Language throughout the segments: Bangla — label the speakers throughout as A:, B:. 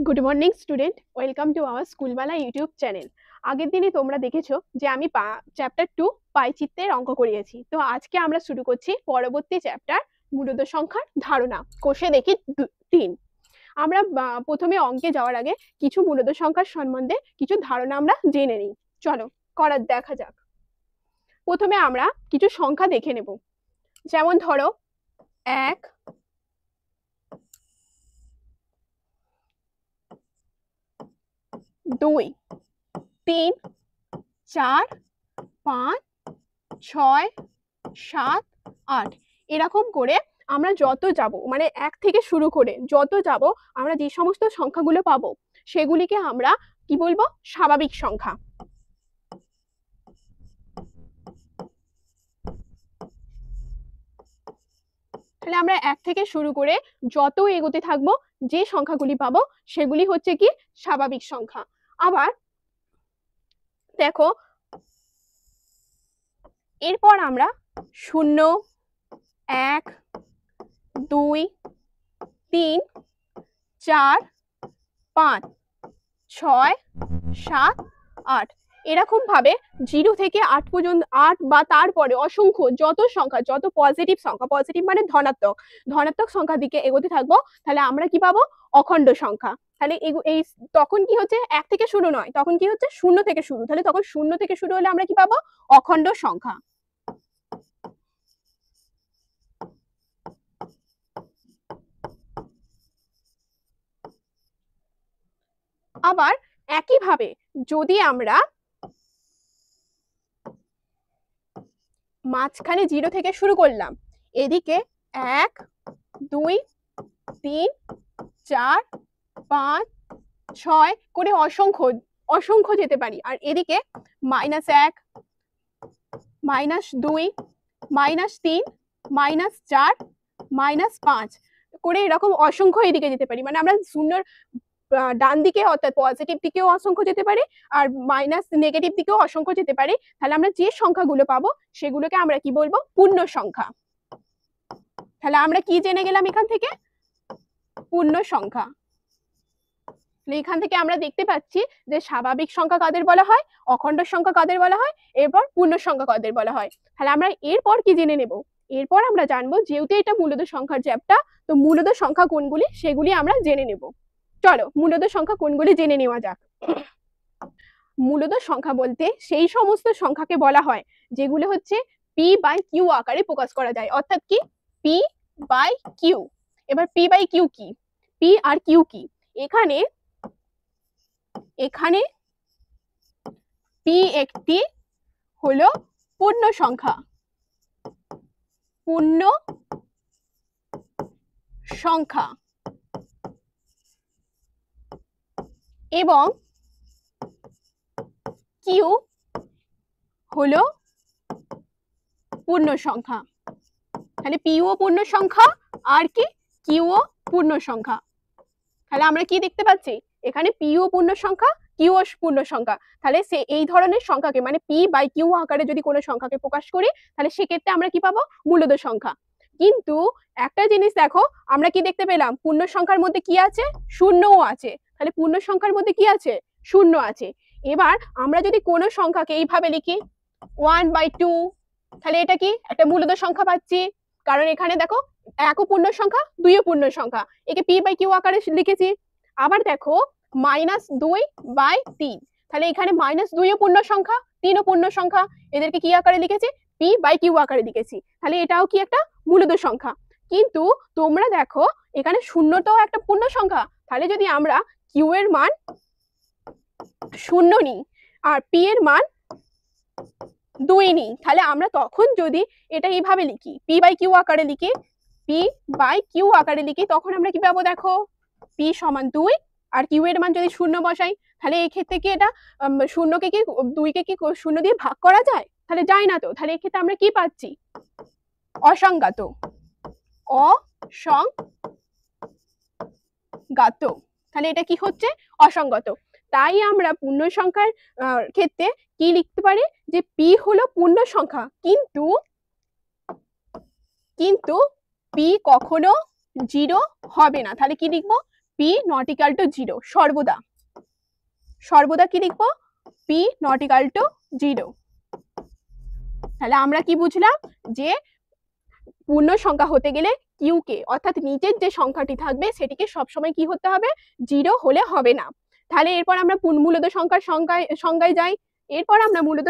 A: Good morning student, welcome to our স্কুলবালা ইউটিউব চ্যানেল। আগের দিনে তোমরা দেখেছো যে আমি চ্যাপ্টার 2 পাইচিত্রের অঙ্ক করিয়েছি। তো আজকে আমরা শুরু করছি পরবর্তী চ্যাপ্টার মূলদ সংখ্যার ধারণা। কোষে দেখি 3। আমরা প্রথমে অঙ্কে যাওয়ার আগে কিছু মূলদ সংখ্যার সম্বন্ধে কিছু ধারণা আমরা জেনে নিই। চলো দেখা যাক। প্রথমে আমরা কিছু সংখ্যা দেখে নেব। যেমন ধরো 1, 2, 3, 4, 5, 6, 7, 8 এরকম করে আমরা যত যাব, মানে 1 থেকে শুরু করে যত যাব, আমরা যে সমস্ত সংখ্যাগুলো পাবো সেগুলিকে আমরা কি বলবো? স্বাভাবিক সংখ্যা। তাহলে আমরা 1 থেকে শুরু করে যত এগোতে থাকবো যে সংখ্যাগুলি পাবো সেগুলি হচ্ছে কি স্বাভাবিক সংখ্যা। আবার দেখো, এরপর আমরা 0, 1, 2, 3, 4, 5, 6, 7, 8 এরকম ভাবে 0 থেকে 8 পর্যন্ত, 8 বা তারপরে অসংখ্য যত সংখ্যা, যত পজিটিভ সংখ্যা, পজিটিভ মানে ধনাত্মক সংখ্যার দিকে এগোতে থাকবো, তাহলে আমরা কি পাবো? অখণ্ড সংখ্যা। তাহলে এই তখন কি হচ্ছে? 1 থেকে শুরু নয়, তখন কি হচ্ছে? 0 থেকে শুরু। তাহলে তখন 0 থেকে শুরু হলে আমরা কি পাবো? অখণ্ড সংখ্যা। আবার একইভাবে যদি আমরা মাঝখানে 0 থেকে শুরু করলাম, এদিকে 1, 2, 3, 4, 5, 6 করে অসংখ্য যেতে পারি। আর এদিকে -1, -2, -3, -4, -5 করে এরকম অসংখ্য এদিকে যেতে পারি। মানে আমরা শূন্যর ডান দিকে অর্থাৎ পজিটিভ দিকেও অসংখ্য যেতে পারে, আর নেগেটিভ দিকেও অসংখ্য যেতে পারে। তাহলে আমরা যে সংখ্যাগুলো পাবো সেগুলোকে আমরা কি বলবো? পূর্ণ সংখ্যা। তাহলে আমরা কি জেনে গেলাম এখান থেকে? পূর্ণ সংখ্যা। এখান থেকে আমরা দেখতে পাচ্ছি যে স্বাভাবিক সংখ্যা কাদের বলা হয়, অখণ্ড সংখ্যা কাদের বলা হয়, এরপর পূর্ণ সংখ্যা কাদের বলা হয়। তাহলে আমরা এরপর কি জেনে নেব? এরপর আমরা জানবো, যেহেতু এটা মূলদ সংখ্যার চ্যাপ্টার, তো মূলদ সংখ্যা কোনগুলি সেগুলি আমরা জেনে নেব। চলো মূলদ সংখ্যা কোনগুলি জেনে নেওয়া যাক। মূলদ সংখ্যা বলতে সেই সমস্ত সংখ্যাকে বলা হয় যেগুলো হচ্ছে p/q আকারে প্রকাশ করা যায়। অর্থাৎ কি? p/q। এবার p/q কি? p আর q কি? এখানে p একটি হলো পূর্ণ সংখ্যা, এবং q হলো পূর্ণ সংখ্যা। তাহলে p ও পূর্ণ সংখ্যা, আর কি q ও পূর্ণ সংখ্যা। তাহলে আমরা কি দেখতে পাচ্ছি? এখানে p ও পূর্ণ সংখ্যা, q ও পূর্ণ সংখ্যা। তাহলে এই ধরনের সংখ্যাকে, মানে p/q আকারে যদি কোনো সংখ্যাকে প্রকাশ করি, তাহলে সেক্ষেত্রে আমরা কি পাবো? মূলদ সংখ্যা। কিন্তু একটা জিনিস দেখো, আমরা কি দেখতে পেলাম? পূর্ণ সংখ্যার মধ্যে কি আছে? শূন্যও আছে। তাহলে পূর্ণ সংখ্যার মধ্যে কি আছে? শূন্য আছে। এবার আমরা যদি কোনো সংখ্যাকে এইভাবে লিখি 1/2, তাহলে এটা কি? একটা মূলদ সংখ্যা পাচ্ছি। কারণ এখানে দেখো 1 ও পূর্ণ সংখ্যা, 2 ও পূর্ণ সংখ্যা, একে p/q আকারে লিখেছি। আবার দেখো -2/3, তাহলে এখানে -2 ও পূর্ণ সংখ্যা, 3 ও পূর্ণ সংখ্যা, এদেরকে কি আকারে লিখেছি? p/q আকারে লিখেছি। তাহলে এটাও কি একটা মূলদ সংখ্যা। কিন্তু তোমরা দেখো এখানে শূন্যটাও একটা পূর্ণ সংখ্যা। তাহলে যদি আমরা q এর মান 0 নিই আর p এর মান 2 নিই, তাহলে আমরা তখন যদি এটা এইভাবে লিখি, p/q আকারে লিখি, তখন আমরা কি পাবো? দেখো p = 2 আর q এর মান যদি 0 বসাই, তাহলে এই ক্ষেত্রে কি এটা 0কে কি 2কে কি 0 দিয়ে ভাগ করা যায়? তাহলে যায় না তো। তাহলে এই ক্ষেত্রে আমরা কি পাচ্ছি? অসংজ্ঞাত। তাহলে এটা কি হচ্ছে? অসংগত। তাই আমরা পূর্ণ সংখ্যার ক্ষেত্রে কি লিখতে পারি? যে p হলো পূর্ণ সংখ্যা, কিন্তু p কখনো 0 হবে না। তাহলে কি লিখবো? p P not equal to 0 সর্বদা, সর্বদা কি লিখবো, পি নট ইকুয়াল টু 0। তাহলে আমরা কি বুঝলাম যে পূর্ণ সংখ্যা হতে গেলে কিউ কে অর্থাৎ নিচের যে সংখ্যাটি থাকবে সেটিকে সবসময় কি হতে হবে, 0 হলে হবে না। তাহলে এরপর আমরা মূলত সংখ্যার সংজ্ঞায় যাই। এরপর আমরা মূলত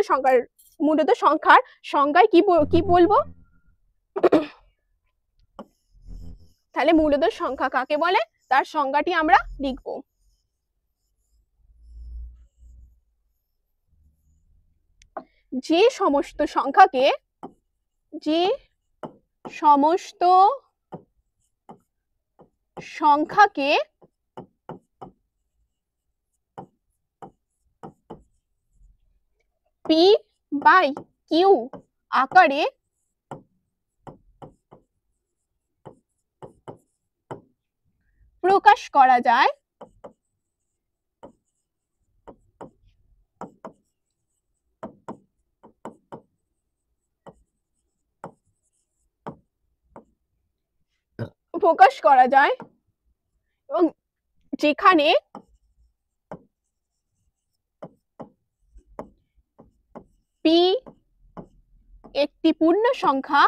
A: সংখ্যার সংজ্ঞায় কি বলবো, তাহলে মূলত সংখ্যা কাকে বলে তার সংজ্ঞাটি আমরা লিখব। যে সমস্ত সংখ্যাকে পি বাই কিউ আকারে প্রকাশ করা যায় এবং যেখানে পি একটি পূর্ণ সংখ্যা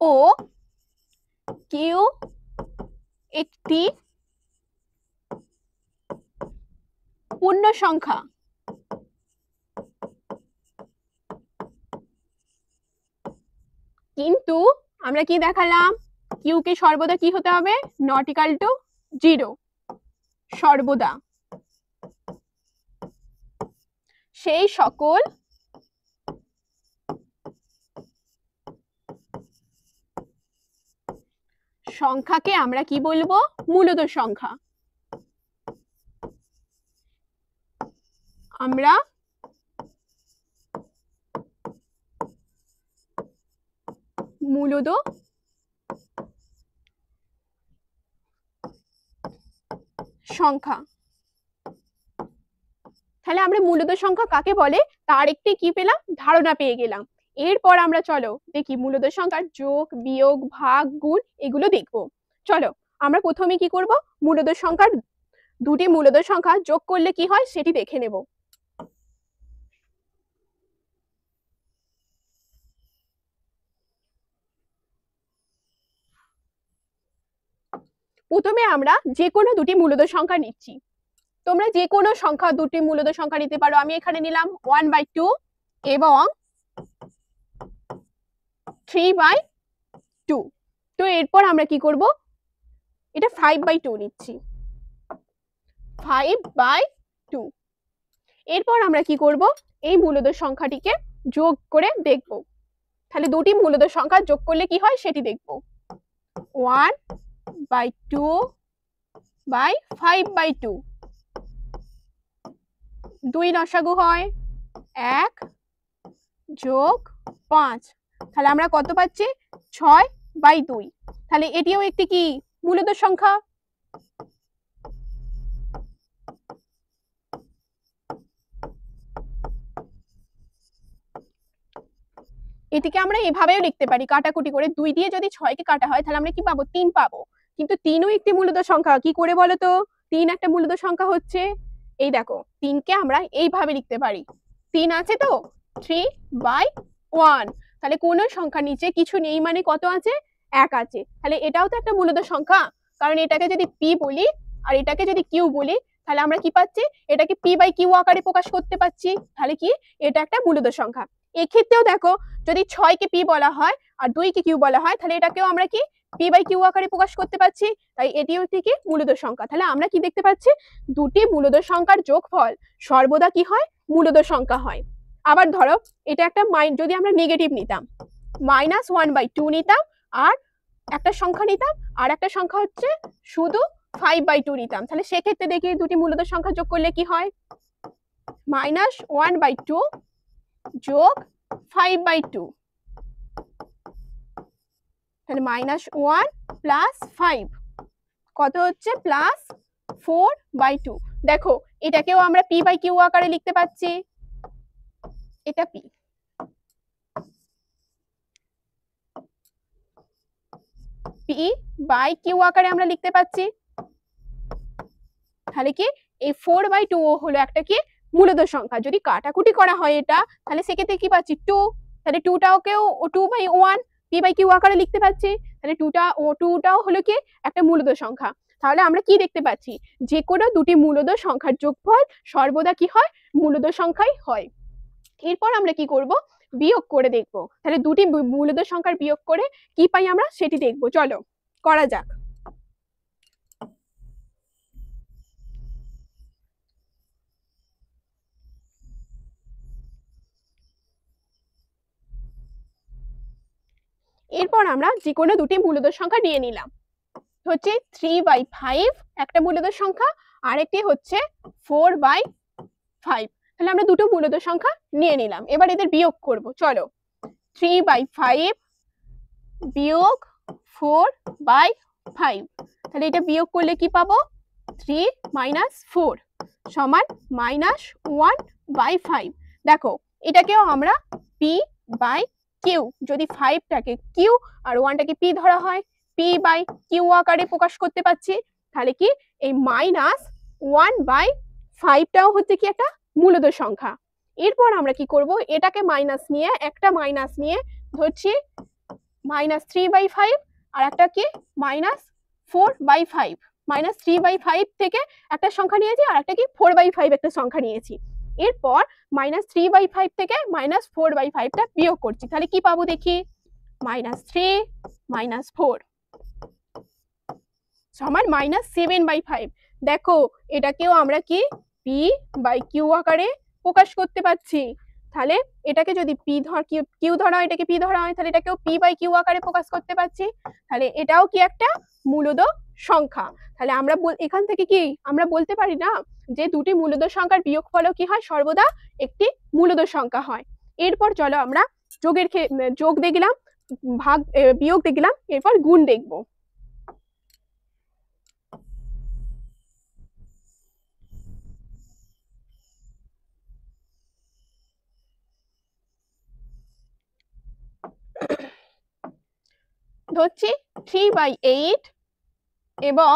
A: ও কিউ একটি পূর্ণ সংখ্যা, কিন্তু আমরা কি দেখালাম, কিউ কে সর্বদা কি হতে হবে, নট ইকুয়াল টু 0 সর্বদা। সেই সকল সংখ্যাকে আমরা কি বলবো, মূলত সংখ্যা। আমরা মূলত সংখ্যা, তাহলে আমরা মূলত সংখ্যা কাকে বলে তার একটি কি পেলাম, ধারণা পেয়ে গেলাম। এরপর আমরা চলো দেখি মূলত সংখ্যার যোগ বিয়োগ ভাগ গুণ এগুলো দেখবো। চলো আমরা প্রথমে কি করব, মূলত সংখ্যার দুটি মূলত সংখ্যা যোগ করলে কি হয় সেটি দেখে নেব। প্রথমে আমরা যে কোনো দুটি মূলত সংখ্যা নিচ্ছি, তোমরা যে কোনো সংখ্যা দুটি মূলত সংখ্যা নিতে পারো। আমি এখানে নিলাম 1/2 এবং 3/2। তো এরপর আমরা কি করব, এটা 5/2 নিচ্ছি, 5/2। এরপর আমরা কি করব, এই মূলত সংখ্যাটিকে যোগ করে দেখব। তাহলে দুটি মূলত সংখ্যা যোগ করলে কি হয় সেটি দেখব। 1/2/5/2 2 লসাগু হয় 1 যোগ 5, তাহলে আমরা কত পাচ্ছি, 6/2। তাহলে এটিও একটি কি মূলত সংখ্যা। এটিকে আমরা এভাবেও লিখতে পারি, কাটাকুটি করে 2 দিয়ে যদি 6 কে কাটা হয় তাহলে আমরা কি পাবো, 3 পাবো। কিন্তু 3ও একটি মূলত সংখ্যা, কি করে বলো তো, 3 একটা মূলত সংখ্যা হচ্ছে, এই দেখো 3 কে আমরা এইভাবে লিখতে পারি, 3 আছে তো 3/1। তাহলে কোন সংখ্যার নিচে কিছু নেই মানে কত আছে, 1 আছে। তাহলে এটাও তো একটা মূলত সংখ্যা, কারণ এটাকে যদি পি বলি আর এটাকে যদি কিউ বলি তাহলে আমরা কি পাচ্ছি, এটাকে পি বাই কিউ আকারে প্রকাশ করতে পারছি। তাহলে কি এটা একটা মূলত সংখ্যা। এক্ষেত্রেও দেখো যদি 6 কে পি বলা হয় আর 2 কে কিউ বলা হয় তাহলে এটাকেও আমরা কি পি বাই কিউ আকারে প্রকাশ করতে পারছি। তাই এটিও একটি কি মূলত সংখ্যা। তাহলে আমরা কি দেখতে পাচ্ছি, দুটি মূলত সংখ্যার যোগফল সর্বদা কি হয়, মূলত সংখ্যা হয়। আবার ধরো এটা একটা যদি আমরা নেগেটিভ নিতাম, -1/2 নিতাম আর একটা সংখ্যা নিতাম আর একটা সংখ্যা হচ্ছে শুধু 5/2 নিতাম, তাহলে সেক্ষেত্রে দেখি দুটি মূলত সংখ্যা যোগ করলে কি হয়, -1/2 যোগ 5/2, তাহলে -1 + 5 কত হচ্ছে, +4/2। দেখো এটাকেও আমরা পি বাই কিউ আকারে লিখতে পাচ্ছি, এটা পি, পি বাই কিউ আকারে আমরা লিখতে পাচ্ছি। তাহলে কি এই 4/2 হলো একটা কি মূলদ সংখ্যা। যদি কাটাকুটি করা হয় এটা, তাহলে সেক্ষেত্রে কি পাচ্ছি 2, তাহলে 2টাকেও 2/1 পি বাই কিউ আকারে লিখতে পাচ্ছি। তাহলে 2টাও হলো কি একটা মূলদ সংখ্যা। তাহলে আমরা কি দেখতে পাচ্ছি, যে কোনো দুটি মূলদ সংখ্যার যোগফল সর্বদা কি হয়, মূলদ সংখ্যাই হয়। এরপর আমরা কি করব, বিয়োগ করে দেখব। তাহলে দুটি মূলদ সংখ্যার বিয়োগ করে কি পাই আমরা সেটি দেখব। চলো করা যাক। এরপর আমরা যে কোনো দুটি মূলদ সংখ্যা নিয়ে নিলাম। হচ্ছে 3/5 একটা মূলদ সংখ্যা, আর একটি হচ্ছে 4/5। তাহলে আমরা দুটো মূলদ সংখ্যা নিয়ে নিলাম। এবার এদের বিয়োগ করব। চলো 3/5 বিয়োগ 4/5, তাহলে এটা বিয়োগ করলে কি পাবো, 3 - 4 সমান -1/5। দেখো এটাকেও আমরা পি বাই কিউ, যদি 5টাকে কিউ আর 1টাকে পি ধরা হয়, পি বাই কিউ আকারে প্রকাশ করতে পাচ্ছি। তাহলে কি এই -1/5টাও হচ্ছে কি একটা মূলদ সংখ্যা। এরপর আমরা কি করব, এটাকে মাইনাস নিয়ে, একটা মাইনাস নিয়ে ধরছি -3/5, আর একটা কি -4/5। -3/5 থেকে একটা সংখ্যা নিয়েছি, আর একটা কি 4/5 একটা সংখ্যা নিয়েছি। এরপর -3/5 থেকে -4/5টা বিয়োগ করছি। তাহলে কি পাবো দেখি, -3 - 4 সমান -7/5। দেখো এটাকেও আমরা কি পি বাই কিউ আকারে প্রকাশ করতে পারছি। তাহলে এটাকে যদি কিউ ধরা হয়, এটাকে পি ধরা হয়, তাহলে এটাকেও পি বাই কিউ আকারে প্রকাশ করতে পারছি। তাহলে এটাও কি একটা মূলদ সংখ্যা। তাহলে আমরা এখান থেকে কি আমরা বলতে পারি না যে দুটি মূলদ সংখ্যার বিয়োগফলও কি হয়, সর্বদা একটি মূলদ সংখ্যা হয়। এরপর চলো আমরা যোগ দেখলাম, বিয়োগ দেখলাম, এরপর গুণ দেখবো। ধরছি 3/8 এবং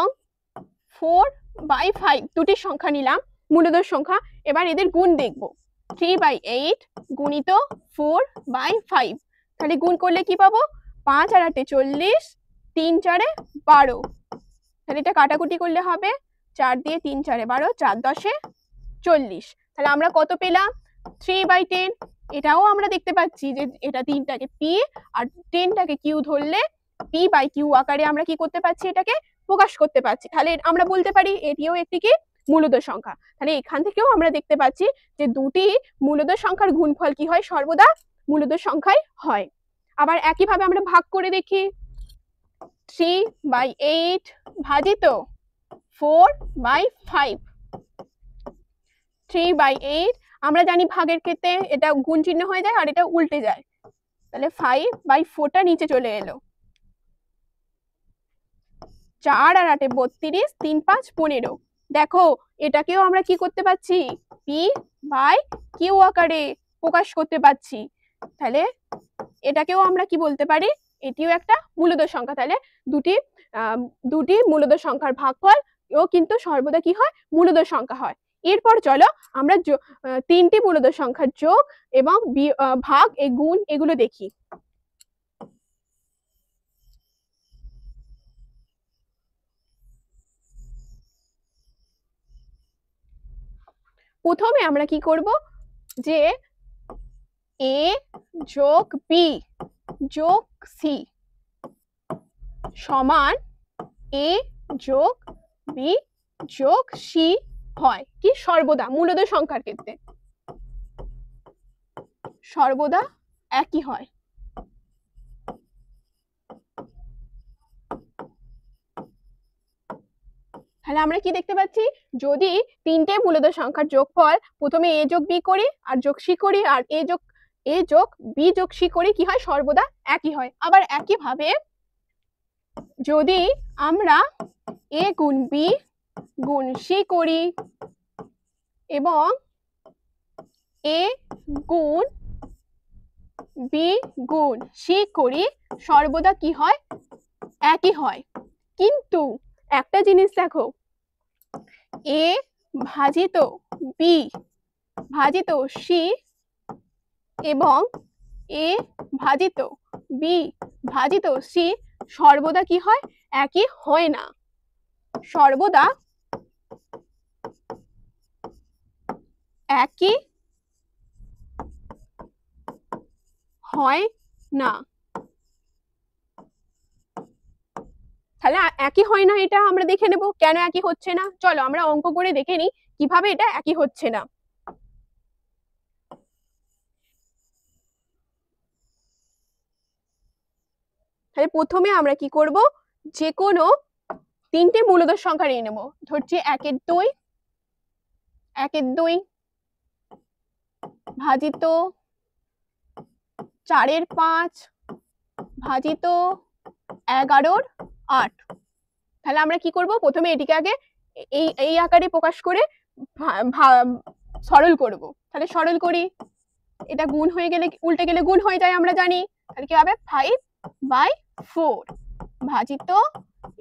A: 4/5 দুটি সংখ্যা নিলাম, মূলদ সংখ্যা। এবার এদের গুণ দেখব। 3/8 গুণিত 4/5, তাহলে গুণ করলে কি পাবো, 5 আর 8 40, 3 4 12। তাহলে এটা কাটাকুটি করলে হবে 4 দিয়ে 3 4 12, 4 10 40। তাহলে আমরা কত পেলাম, 3/10। এটাও আমরা দেখতে পাচ্ছি যে এটা 3টাকে পি আর 10টাকে কিউ ধরলে পি বাই কিউ আকারে আমরা কি করতে পারছি, এটাকে প্রকাশ করতে পারছি। তাহলে আমরা বলতে পারি এটিও একটি কি মূলদ সংখ্যা। তাহলে এখান থেকেও আমরা দেখতে পাচ্ছি যে দুটি মূলদ সংখ্যার গুণফল কি হয়, সর্বদা মূলদ সংখ্যাই হয়। আবার একইভাবে আমরা ভাগ করে দেখি, 3/8 ভাজিত 4/5। 3/8 আমরা জানি ভাগের ক্ষেত্রে এটা গুণ চিহ্ন হয়ে যায় আর এটা উল্টে যায়। তাহলে 5/4টা নিচে চলে এলো। 4 আর 8 32, 3 5 15। দেখো এটাকেও আমরা কি করতে পারছি, পি বাই কিউ আকারে প্রকাশ করতে পারছি। তাহলে এটাকেও আমরা কি বলতে পারি, এটিও একটা মূলদ সংখ্যা। তাহলে দুটি মূলদ সংখ্যার ভাগফল ও কিন্তু সর্বদা কি হয়, মূলদ সংখ্যা হয়। এরপর চলো আমরা তিনটি মূলদ সংখ্যার যোগ এবং ভাগ, এই গুণ এগুলো দেখি। প্রথমে আমরা কি করব, যে এ যোগ বি যোগ সি সমান এ যোগ বি যোগ সি হয় কি, সর্বদা মূলদ সংখ্যার ক্ষেত্রে সর্বদা একই হয়। তাহলে আমরা কি দেখতে পাচ্ছি, যদি তিনটে মূলদ সংখ্যার যোগফল প্রথমে এ যোগ বি করি আর যোগ সি করি, আর এ যোগ বি যোগ সি করি, কি হয়, সর্বদা একই হয়। আবার একইভাবে যদি আমরা এ গুণ বি গুণ সি করি এবং এ গুণ বি গুণ সি করি সর্বদা কি হয়, একই হয়। কিন্তু একটা জিনিস দেখো, এ ভাজিত বি ভাজিত সি এবং এ ভাজিত বি ভাজিত সি সর্বদা কি হয়, একই হয় না। সর্বদা একই হয় না। তাহলে একই হয় না, এটা আমরা দেখে নেব কেন একই হচ্ছে না। চলো আমরা অঙ্ক করে দেখে নিই কিভাবে এটা একই হচ্ছে না। তাহলে প্রথমে আমরা কি করব, যে কোনো তিনটে মূলদর সংখ্যা নিয়ে নেব। ধরছি 1-2 1-2 ভাজিত 4-5 ভাজিত 11-8। তাহলে আমরা কি করব, প্রথমে এটিকে আগে এই আকারে প্রকাশ করে সরল করব। তাহলে সরল করি, এটা গুণ হয়ে গেলে উল্টে গেলে গুণ হয়ে যায় আমরা জানি। তাহলে কি হবে 5/4 ভাজিত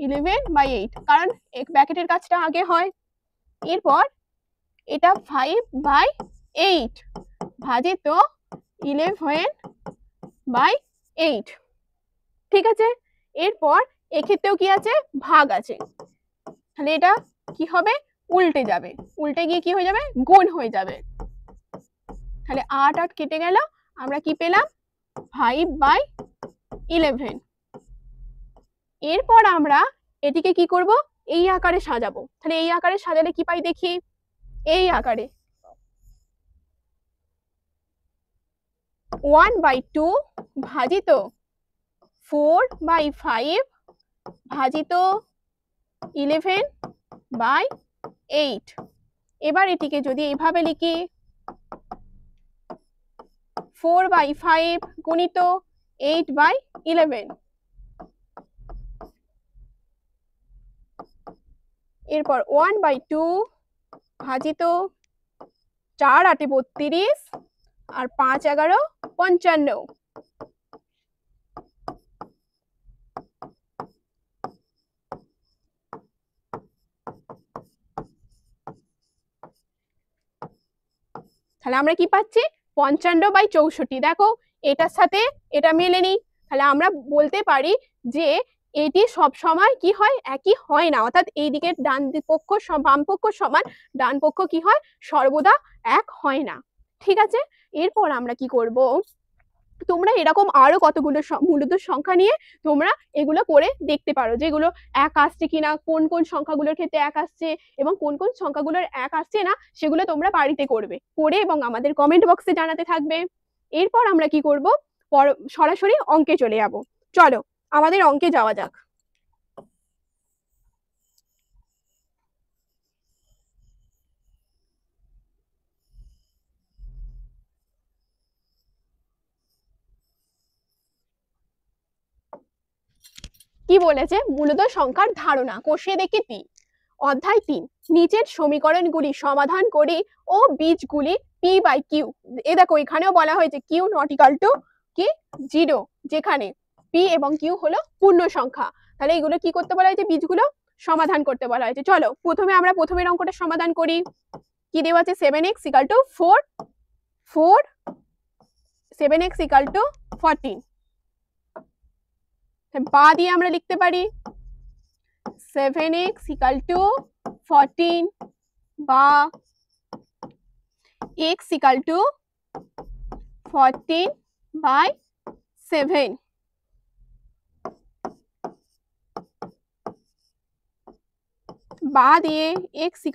A: 11/8, কারণ ব্র্যাকেটের কাজটা আগে হয়। এরপর এটা 5/8 ভাজিত 11/8, ঠিক আছে। এরপর এক্ষেত্রেও কি আছে, ভাগ আছে। তাহলে এটা কি হবে, উল্টে যাবে, উল্টে গিয়ে কি হয়ে যাবে, গুণ হয়ে যাবে। তাহলে 8 কেটে গেল, আমরা কি পেলাম 5/11। এরপর আমরা এটিকে কি করব, এই আকারে সাজাবো। তাহলে এই আকারে সাজালে কি পাই দেখি, এই আকারে 1/2 ভাজিত 4/5 ভাজিত 11/8। এবার এটিকে যদি এইভাবে লিখি 4/5 গুণিত 8/11, এরপর 1/2 ভাজিত 4 × 8 = 32 আর 5 × 11 = 55। তাহলে আমরা কি পাচ্ছি 55/64। দেখো এটার সাথে এটা মেলেনি, তাহলে আমরা বলতে পারি যে এটি সব সময় কি হয়, একই হয় না। অর্থাৎ এই দিকের ডান পক্ষ বাম পক্ষ সমান, ডান পক্ষ কি হয়, সর্বদা এক হয় না, ঠিক আছে। এরপর আমরা কি করব, তোমরা এরকম আরো কতগুলো মূলদর সংখ্যা নিয়ে তোমরা এগুলো করে দেখতে পারো, যেগুলো এক আসছে কিনা, কোন কোন সংখ্যাগুলোর ক্ষেত্রে এক আসছে এবং কোন কোন সংখ্যাগুলোর এক আসছে না, সেগুলো তোমরা বাড়িতে করবে করে এবং আমাদের কমেন্ট বক্সে জানাতে থাকবে। এরপর আমরা কি করব, সরাসরি অঙ্কে চলে যাব। চলো আমাদের অঙ্কে যাওয়া যাক। কি বলেছে, মূলদর সংখ্যার ধারণা, কষে দেখি 3। অধ্যায় 3, নিচের সমীকরণগুলি সমাধান করি ও বীজগুলি p/q। এ দেখো এখানেও বলা হয়েছে q নট ইকুয়াল টু কি 0, যেখানে p এবং q হলো পূর্ণ সংখ্যা। তাহলে এগুলো কি করতে বলা হয়েছে, বীজগুলো সমাধান করতে বলা হয়েছে। চলো প্রথমে আমরা প্রথমের অঙ্কটা সমাধান করি। কি দেওয়া আছে, 7x = 4, 7x = 14। বা দিয়ে আমরা লিখতে পারি 7x = 14 বা x = 14/7। বা দিয়ে x =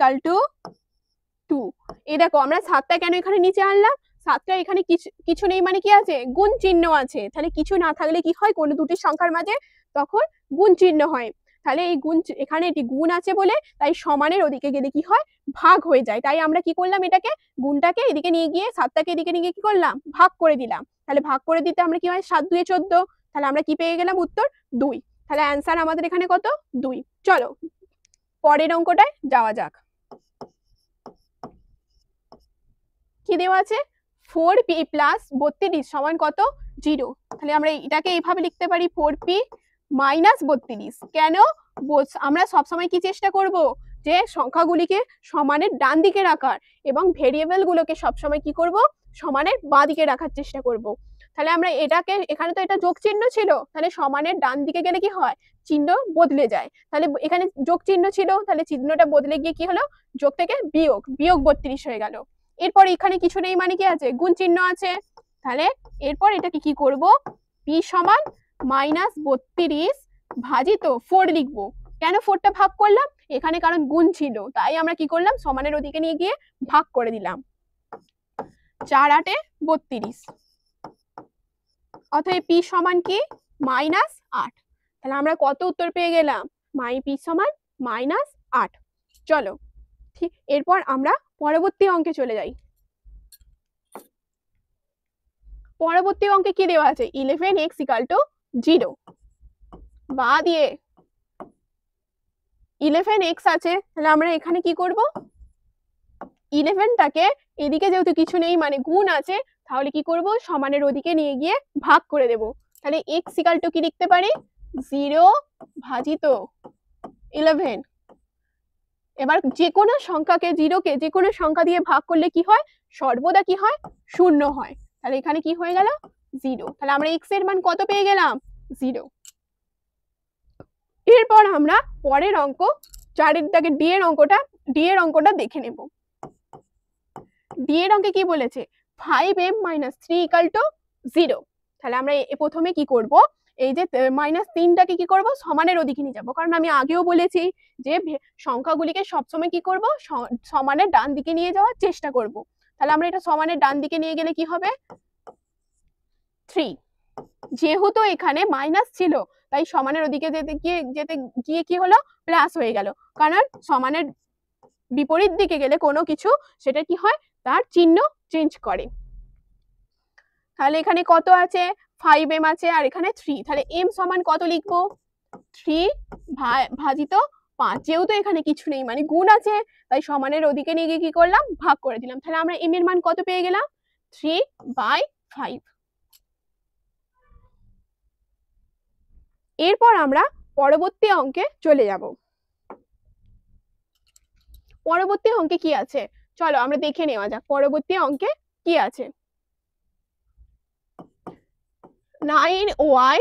A: 2। এই দেখো আমরা 7টা কেন এখানে নিচে আনলাম, 7টা এখানে কিছু নেই মানে কি আছে, গুণ চিহ্ন আছে। তাহলে কিছু না থাকলে কি হয়, কোনো দুটি সংখ্যার মাঝে তখন গুণ চিহ্ন হয়। তাহলে এই গুণ, এখানে এটি গুণ আছে বলে তাই সমানের ওদিকে গেলে কি হয়, ভাগ হয়ে যায়। তাই আমরা কি করলাম, এটাকে গুণটাকে এদিকে নিয়ে গিয়ে 7টাকে এদিকে নিয়ে গিয়ে কি করলাম, ভাগ করে দিলাম। তাহলে ভাগ করে দিতে আমরা কি হয়, 7×2 = 14। তাহলে আমরা কি পেয়ে গেলাম, উত্তর 2। তাহলে অ্যান্সার আমাদের এখানে কত, 2। চলো পরের অঙ্কটায় যাওয়া যাক। কি দেওয়া আছে 4p প্লাস 32 সমান কত 0। তাহলে আমরা এটাকে এইভাবে লিখতে পারি 4p মাইনাস 32। কেন আমরা সবসময় কি চেষ্টা করব যে সংখ্যাগুলিকে সমানের ডান দিকে রাখার এবং ভেরিয়েবল গুলোকে সবসময় কি করব সমানের বাঁ দিকে রাখার চেষ্টা করব। তাহলে আমরা এটাকে এখানে তো এটা যোগ চিহ্ন ছিল, তাহলে সমানের ডান দিকে গেলে কি হয় চিহ্ন বদলে যায়। তাহলে এখানে যোগ চিহ্ন ছিল, তাহলে চিহ্নটা বদলে গিয়ে কি হলো যোগ থেকে বিয়োগ 32 হয়ে গেল। এরপর এখানে কিছু নেই মানে কি আছে গুণ চিহ্ন আছে। তাহলে এরপর এটাকে কি করব p সমান মাইনাস 32 ভাজিত 4 লিখবো। কেন 4টা ভাগ করলাম এখানে কারণ গুণ ছিল, তাই আমরা কি করলাম সমানের ওদিকে নিয়ে গিয়ে ভাগ করে দিলাম। 4 8 32, অতএব p সমান কি মাইনাস 8। তাহলে আমরা কত উত্তর পেয়ে গেলাম p সমান মাইনাস 8। চলো ঠিক এরপর আমরা পরবর্তী অঙ্কে চলে যাই। পরবর্তী অঙ্কে কি দেওয়া আছে 11x = 0 বা দিয়ে 11x আছে। তাহলে আমরা এখানে কি করব 11টাকে এদিকে যেহেতু কিছু নেই মানে গুণ আছে, তাহলে কি করব সমানের ওদিকে নিয়ে গিয়ে ভাগ করে দেব। তাহলে x = কি লিখতে পারি 0 ভাজিত 11। এবার যে কোনো সংখ্যাকে 0কে যে কোনো সংখ্যা দিয়ে ভাগ করলে কি হয় সর্বদা কি হয় 0 হয়। তাহলে এখানে কি হয়ে গেল 0। তাহলে আমরা x এর মান কত পেয়ে গেলাম 0। এরপর আমরা পরের অঙ্ক 4 দাগে d এর অঙ্কটা দেখে নেব। d এর অঙ্কে কি বলেছে 5m - 3 = 0। তাহলে আমরা প্রথমে কি করব এই যে -3টাকে কি করব সমানের ওদিকে নিয়ে যাব, কারণ আমি আগেও বলেছি যে সংখ্যাগুলিকে সবসময় কি করব সমানের ডান দিকে নিয়ে যাওয়ার চেষ্টা করব। তাহলে আমরা এটা সমানের ডান দিকে নিয়ে গেলে কি হবে 3। যেহেতু এখানে মাইনাস ছিল তাই সমানের ওদিকে যেতে গিয়ে কি হলো প্লাস হয়ে গেল, কারণ সমানের বিপরীত দিকে গেলে কোনো কিছু সেটা কি হয় তার চিহ্ন চেঞ্জ করে। তাহলে এখানে কত আছে 5m আছে আর এখানে 3, তাহলে m সমান কত লিখবো 3 ভাজিত 5। যেহেতু এখানে কিছু নেই মানে গুণ আছে তাই সমানের ওদিকে নিয়ে গিয়ে কি করলাম ভাগ করে দিলাম। তাহলে আমরা m এর মান কত পেয়ে গেলাম 3/5। এরপর আমরা পরবর্তী অঙ্কে চলে যাব। পরবর্তী অঙ্কে কি আছে চলো আমরা দেখে নেওয়া যাক পরবর্তী অঙ্কে কি আছে। 9y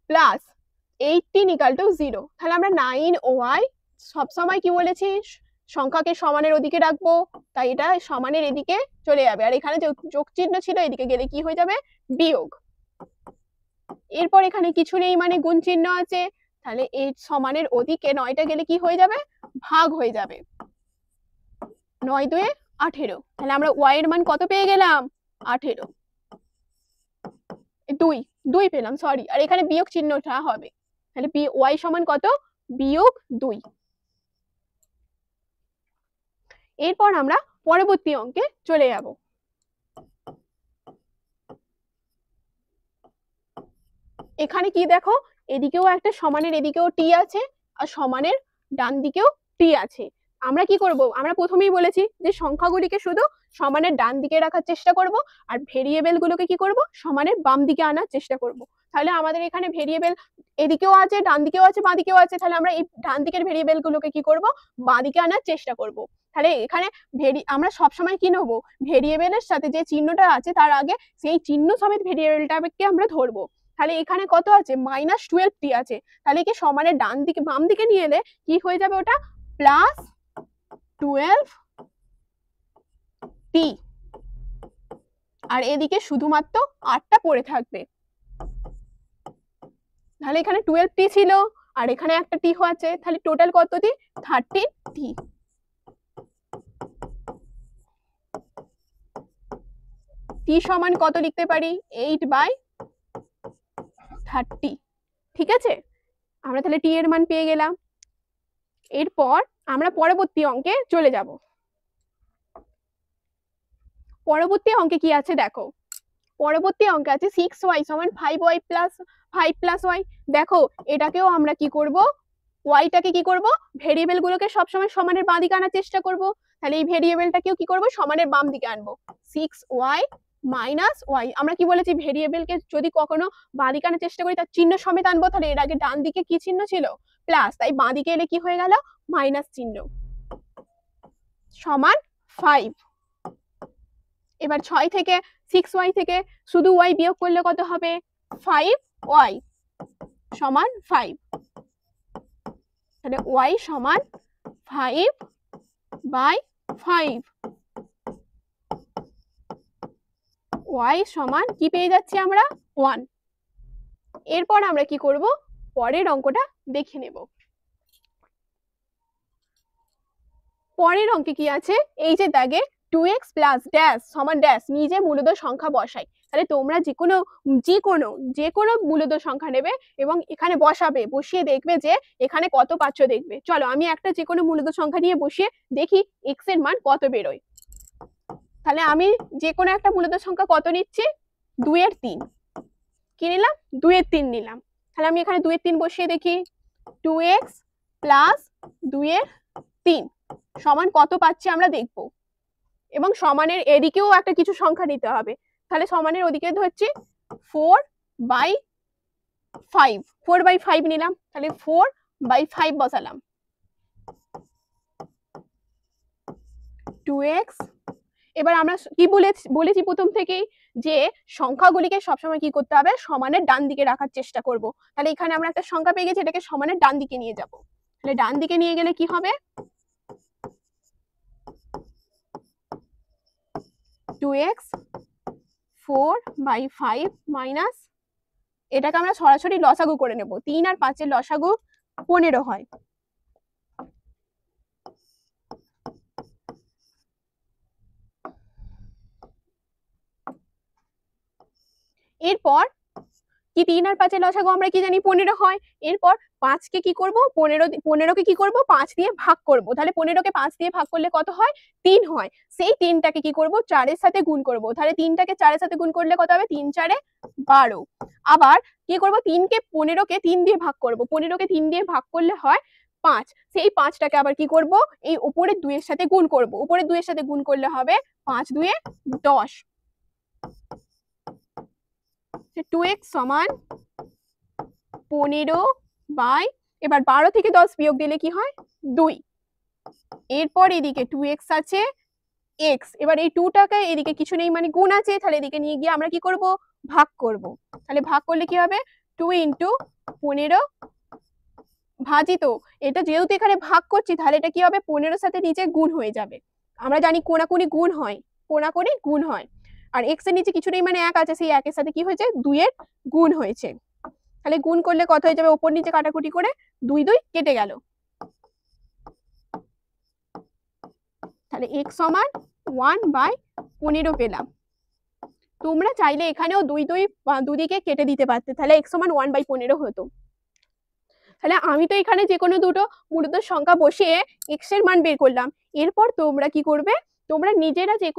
A: + 18 = 0। তাহলে আমরা 9y সবসময় কি বলেছি সংখ্যাকে সমানের ওদিকে রাখবো, তাই এটা সমানের এদিকে চলে যাবে আর এখানে যোগ চিহ্ন ছিল এদিকে গেলে কি হয়ে যাবে বিয়োগ। এরপর এখানে কিছু নেই মানে গুণ চিহ্ন আছে, তাহলে এই সমানের ওদিকে 9টা গেলে কি হয়ে যাবে ভাগ হয়ে যাবে। 9 2 18। তাহলে আমরা y এর মান কত পেয়ে গেলাম 18। 2 পেলাম সরি, আর এখানে বিয়োগ চিহ্নটা হবে। তাহলে y সমান কত -2। এরপর আমরা পরবর্তী অঙ্কে চলে যাব। এখানে কি দেখো এদিকেও একটা সমানের এদিকেও t আছে আর সমানের ডান দিকেও t আছে। আমরা কি করব আমরা প্রথমেই বলেছি যে সংখ্যাগুলিকে শুধু সমানের ডান দিকে রাখার চেষ্টা করব আর ভেরিয়েবল গুলোকে কি করব সমানের বাম দিকে আনার চেষ্টা করব। তাহলে আমাদের এখানে ভেরিয়েবল এদিকেও আছে ডান দিকেও আছে বাঁ দিকেও আছে, তাহলে আমরা এই ডান দিকের ভেরিয়েবল গুলোকে কি করব বাঁ দিকে আনার চেষ্টা করব। তাহলে এখানে আমরা সবসময় কি নেবো ভেরিয়েবলের সাথে যে চিহ্নটা আছে তার আগে সেই চিহ্ন সমেত ভেরিয়েবলটাকে আমরা ধরবো। তাহলে এখানে কত আছে -12t আছে, তাহলে কি সমানের ডান দিকে বাম দিকে নিয়ে এলে কি হয়ে যাবে ওটা +12t আর এদিকে শুধুমাত্র 8টা পড়ে থাকবে। তাহলে এখানে 12t ছিল আর এখানে একটা t আছে, তাহলে টোটাল কতটি 13t। t সমান কত লিখতে পারি 8/30। ঠিক আছে, আমরা তাহলে t এর মান পেয়ে গেলাম। এরপর আমরা পরবর্তী অঙ্কে চলে যাব। পরবর্তী অঙ্কে কি আছে দেখো, পরবর্তী অঙ্কে আছে 6y = 5y + 5 + y। দেখো এটাকেও আমরা কি করব ওয়াইটাকে কি করব, ভেরিয়েবল গুলোকে সবসময় সমানের বাম দিকে আনার চেষ্টা করব। তাহলে এই ভেরিয়েবলটাকেও কি করব, সমানের বাম দিকে আনবো। 6y মাইনাস ওয়াই, আমরা কি বলেছি ভেরিয়েবলকে যদি কখনো বাঁ দিকে আনার চেষ্টা করি তার চিহ্ন সমেত আনবো। তাহলে এর আগে ডান দিকে কি চিহ্ন ছিল, প্লাস, তাই বাঁ দিকে এলে কি হয়ে গেল, মাইনাস চিহ্ন, সমান 5। এবার 6 থেকে 6y থেকে শুধু y বিয়োগ করলে কত হবে, 5y সমান 5। তাহলে y সমান 5/5, y সমান কি পেয়ে যাচ্ছি আমরা, 1। এরপর আমরা কি করব, পরের অঙ্কটা দেখে নেব। পরের অঙ্কে কি আছে, এই যে দাগে 2x প্লাস ড্যাশ সমান ড্যাশ নিজে মূলদ সংখ্যা বসাই। তাহলে তোমরা যে কোনো মূলদ সংখ্যা নেবে এবং এখানে বসাবে, বসিয়ে দেখবে যে এখানে কত পাচ্ছ দেখবে। চলো আমি একটা যে কোনো মূলদ সংখ্যা নিয়ে বসিয়ে দেখি x এর মান কত বেরোয়। তাহলে আমি যে কোনো একটা মূলদ সংখ্যা কত নিচ্ছি, 2 এর 3, কি নিলাম, 2 এর 3 নিলাম। তাহলে আমি এখানে 2 এর 3 বসিয়ে দেখি, 2x প্লাস 2 এর 3 সমান কত পাচ্ছি আমরা দেখব। এবং সমানের এদিকেও একটা কিছু সংখ্যা নিতে হবে। তাহলে সমানের ওদিকে ধরছি 4/5, 4/5 নিলাম। তাহলে 4/5 বসালাম। 2x, এবার আমরা কি বলেছি প্রথম থেকেই যে সংখ্যাগুলিকে সবসময় কি করতে হবে, সমানের ডান দিকে রাখার চেষ্টা করব। তাহলে এখানে আমরা একটা সংখ্যা পেয়ে গেছি, এটাকে সমানের ডান দিকে নিয়ে যাব। তাহলে ডান দিকে নিয়ে গেলে কি হবে, 2x 4/5 মাইনাস, এটাকে আমরা সরাসরি লসাগু করে নেব। 3 আর 5 এর লসাগু 15 হয়। এরপর কি 3 আর 5 এর লসাগু আমরা কি জানি 15 হয়। এরপর 5 কে কি করব, 15 কে কি করব, 5 দিয়ে ভাগ করব। তাহলে 15 কে 5 দিয়ে ভাগ করলে কত হয়, 3 হয়। সেই 3টাকে কি করব, 4 এর সাথে গুণ করব। তাহলে 3টাকে 4 এর সাথে গুণ করলে কত হবে, 3 4 12। আবার কি করব, 15 কে 3 দিয়ে ভাগ করব। 15 কে 3 দিয়ে ভাগ করলে হয় 5। সেই 5টাকে আবার কি করব, এই উপরের 2 এর সাথে গুণ করব। উপরের 2 এর সাথে গুণ করলে হবে 5 2 10। 2x সমান 15 বাই, এবার 12 থেকে 10 বিয়োগ দিলে কি হয়, 2। এরপর এদিকে 2x আছে, x, এবার এই 2টাকে এদিকে কিছু নেই মানে গুণ আছে, তাহলে এদিকে নিয়ে গিয়ে আমরা কি করব, ভাগ করব। তাহলে ভাগ করলে কি হবে, 2 × 15 ভাজিত, এটা যেহেতু এখানে ভাগ করছি তাহলে এটা কি হবে, 15 সাথে নিচে গুণ হয়ে যাবে। আমরা জানি কোনাকুনি গুণ হয়, কোনাকুনি গুণ হয়। আর x এর নিচে কিছু নেই মানে 1 আছে, সেই 1 এর সাথে কি হয়েছে, 2 এর গুণ হয়েছে। তাহলে গুণ করলে কত হয়ে যাবে, উপর নিচে কাটাকুটি করে 2 2 কেটে গেল। তাহলে x সমান 1/15 পেলাম। তোমরা চাইলে এখানেও 2 2 দুদিকে কেটে দিতে পারতে, তাহলে x সমান 1/15 হতো। তাহলে আমি তো এখানে যে কোনো দুটো মূলত সংখ্যা বসিয়ে x এর মান বের করলাম। এরপর তোমরা কি করবে, তোমরা নিজেরা যে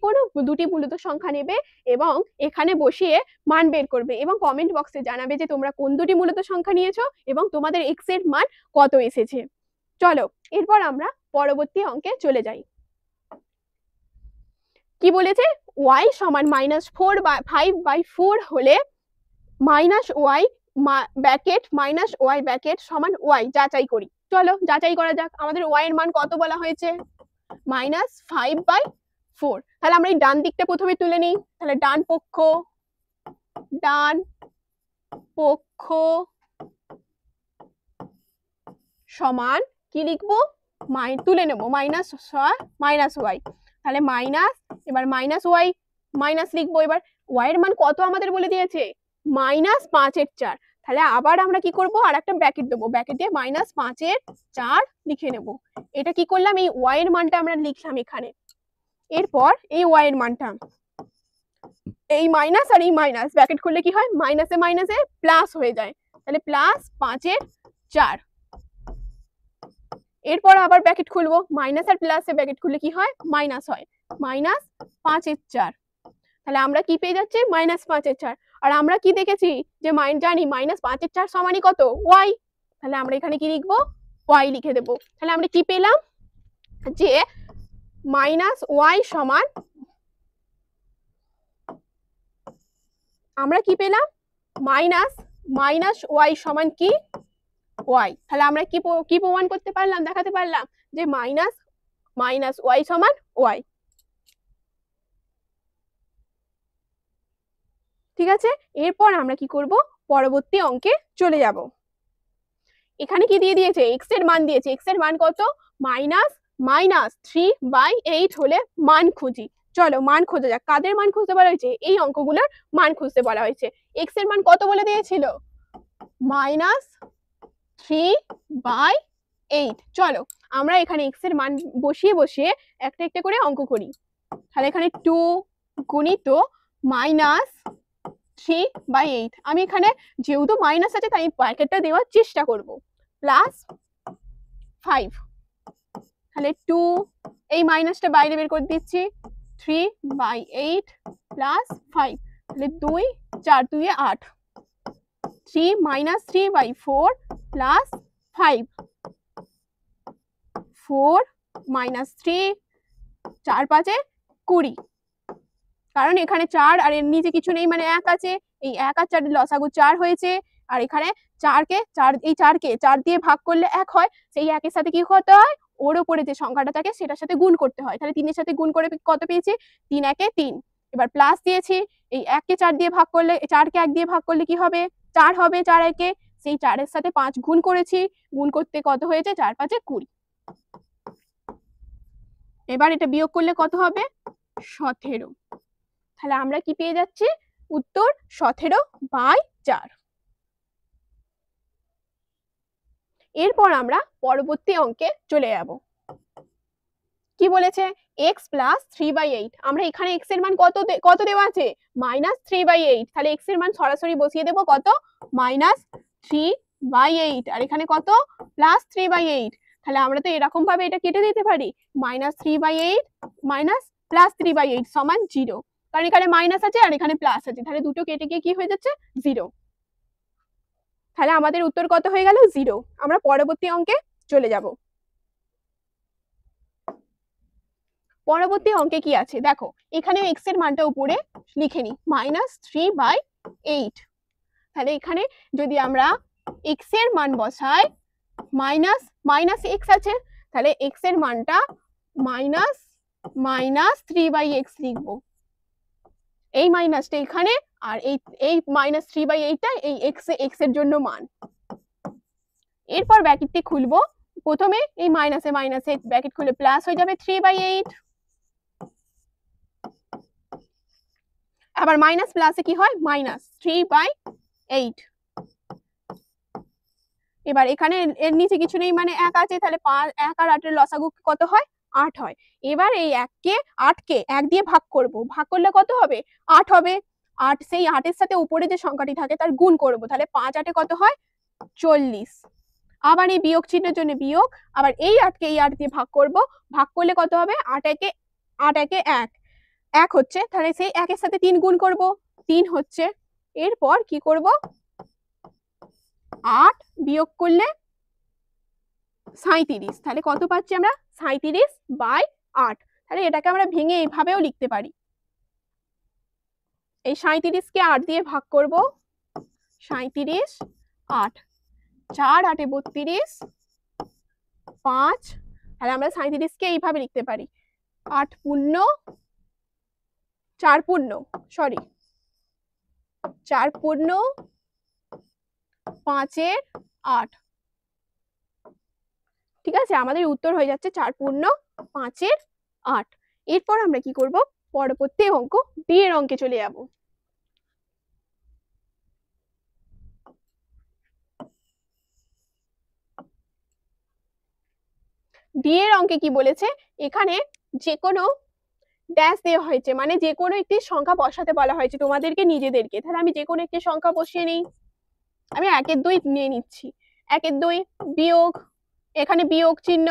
A: কোনো দুটি মূলত সংখ্যা নেবে এবং এখানে বসিয়ে মান বের করবে এবং কমেন্ট বক্সে জানাবে যে তোমরা কোন দুটি মূলত সংখ্যা নিয়েছো এবং তোমাদের x এর মান কত এসেছে। চলো এরপর আমরা পরবর্তী অঙ্কে চলে যাই। কি বলেছে, y সমান -5/4 হলে -y ব্র্যাকেট -y ব্র্যাকেট সমান y যাচাই করি। চলো যাচাই করা যাক। আমাদের y এর মান কত বলা হয়েছে, -5/4। তাহলে আমরা এই ডান দিকটা প্রথমে তুলে নিই। তাহলে ডান পক্ষ সমান কি লিখবো, তুলে নেব -y। তাহলে মাইনাস, এবার -y মাইনাস লিখবো। এবার y এর মান কত আমাদের বলে দিয়েছে, -5/4। তাহলে আবার আমরা কি করব, আর একটা ব্র্যাকেট দেবো, ব্র্যাকেট দিয়ে -5/4 লিখে নেব। এটা কি করলাম, এই y এর মানটা আমরা লিখলাম এখানে। এরপর এই y এর মানটা, এই মাইনাস আর এই মাইনাস ব্র্যাকেট করলে কি হয়, মাইনাসে মাইনাসে প্লাস হয়ে যায়। তাহলে +5/4। এরপর আবার ব্র্যাকেট খুলবো, মাইনাস আর প্লাসে ব্র্যাকেট খুললে কি হয়, মাইনাস হয়, -5/4। তাহলে আমরা কি পেয়ে যাচ্ছি, -5/4। আর আমরা কি দেখেছি যে জানি -5/4 সমানই কত, y। তাহলে আমরা এখানে কি লিখবো, ওয়াই লিখে দেবো। তাহলে আমরা কি পেলাম, যে মাইনাস ওয়াই সমান, আমরা কি পেলাম, মাইনাস ওয়াই সমান কি, ওয়াই। তাহলে আমরা কি প্রমাণ করতে পারলাম, দেখাতে পারলাম যে মাইনাস ওয়াই সমান ওয়াই। ঠিক আছে, এরপর আমরা কি করব, পরবর্তী অঙ্কে চলে যাব। এখানে কি দিয়ে দিয়েছে, এক্স এর মান দিয়েছে। এক্স এর মান কত, -3/8 হলে মান খুঁজি। চলো মান খোঁজা যাক। কাদের মান খুঁজতে বলা হয়েছে, এই অঙ্কগুলোর মান খুঁজতে বলা হয়েছে। এক্স এর মান কত বলে দিয়েছিল, -3/8। চলো আমরা এখানে এক্স এর মান বসিয়ে বসিয়ে একটা একটা করে অঙ্ক করি। তাহলে এখানে 2 গুণিত -3/8, আমি এখানে যেহেতু মাইনাস আছে তাই ব্র্যাকেটটা দেওয়ার চেষ্টা করব, +5। তাহলে 2, এই মাইনাসটা বাইরে বের করে দিচ্ছি, 3/8 +5, তাহলে 2 4 2 8, 3 -3/4 +5, 4 -3, 4 5 20। কারণ এখানে 4 আর এর নিচে কিছু নেই, মানে 1 আছে, এই 1 আর 4 এর লসাগু 4 হয়েছে। আর এখানে 4কে 4 দিয়ে ভাগ করলে 1 হয়, সেই 1 এর সাথে কি করতে হয়, ওর উপরে যে সংখ্যাটা থাকে সেটার সাথে গুণ করতে হয়। তাহলে 3 এর সাথে গুণ করে কত পেয়েছি, 3 1 3। এবার প্লাস দিয়েছি, এই 1 কে 4 দিয়ে ভাগ করলে, 4 কে 1 দিয়ে ভাগ করলে কি হবে, 4 হবে, 4 1 এ, সেই 4 এর সাথে 5 গুণ করেছি, গুণ করতে কত হয়েছে, 4 5 20। এবার এটা বিয়োগ করলে কত হবে, 17। তাহলে আমরা কি পেয়ে যাচ্ছি, উত্তর 17/4। এরপর আমরা পরবর্তী অঙ্কে চলে যাব। কি বলেছে, x + 3/8। আমরা এখানে x এর মান কত দেওয়া আছে, -3/8। তাহলে x এর মান সরাসরি বসিয়ে দেব, কত, -3/8। আর এখানে কত, +3/8। তাহলে আমরা তো এরকম ভাবে এটা কেটে দিতে পারি, -3/8 +3/8 সমান 0। কারণ এখানে মাইনাস আছে আর এখানে প্লাস আছে, তাহলে দুটো কেটে গিয়ে কি হয়ে যাচ্ছে, 0। তাহলে আমাদের উত্তর কত হয়ে গেল, 0। আমরা পরবর্তী অঙ্কে চলে যাব। পরবর্তী অঙ্কে কি আছে দেখো, এখানে x এর মানটা উপরে লিখে নি, -3/8। তাহলে এখানে যদি আমরা x এর মান বসাই, মাইনাস x আছে, তাহলে x এর মানটা -3/x লিখব। এই মাইনাসটা এখানে, আর এই -3/8টা এই x এর জন্য মান। এরপর ব্র্যাকেটটি খুলবো, প্রথমে এই মাইনাসে ব্র্যাকেট খুলে প্লাস হয়ে যাবে 3/8। আবার মাইনাস প্লাসে কি হয়, -3/8। এবার এখানে এর নিচে কিছু নেই, মানে 1 আছে, তাহলে 1 আর 8 এর লসাগু কত হয়, 8 হয়। এবার এই 8কে 1 দিয়ে ভাগ করব, ভাগ করলে কত হবে, 8 হবে। 8, সেই 8 এর সাথে উপরে যে সংখ্যাটি থাকে তার গুণ করব, তাহলে 5 8 কত হয়, 40। আবার এই বিয়োগ চিহ্নের জন্য বিয়োগ, আবার এই 8কে এই 8 দিয়ে ভাগ করব, ভাগ করলে কত হবে, 8 1 1 হচ্ছে, তাহলে সেই 1 এর সাথে 3 গুণ করব, 3 হচ্ছে। এরপর কি করব, 8 বিয়োগ করলে 37, তাহলে কত পাচ্ছি আমরা, 37/8। তাহলে এটাকে আমরা ভেঙে এইভাবেও লিখতে পারি, এই 37কে 8 দিয়ে ভাগ করব, 37 8, 4 8 32, 5। তাহলে আমরা 37কে এইভাবে লিখতে পারি, 4 পূর্ণ 5/8। ঠিক আছে, আমাদের উত্তর হয়ে যাচ্ছে 4/5/8। এরপর আমরা কি করব, পরবর্তী অঙ্ক ডি এর অঙ্কে চলে যাব। ডি এর অঙ্কে কি বলেছে, এখানে যে কোনো ড্যাশ দেওয়া হয়েছে, মানে যে কোনো একটি সংখ্যা বসাতে বলা হয়েছে তোমাদেরকে নিজেদেরকে। তাহলে আমি যে কোনো একটি সংখ্যা বসিয়ে নিই, আমি 1 এর 2 নিয়ে নিচ্ছি, 1 এর 2 বিয়োগ, এখানে বিয়োগ চিহ্ন,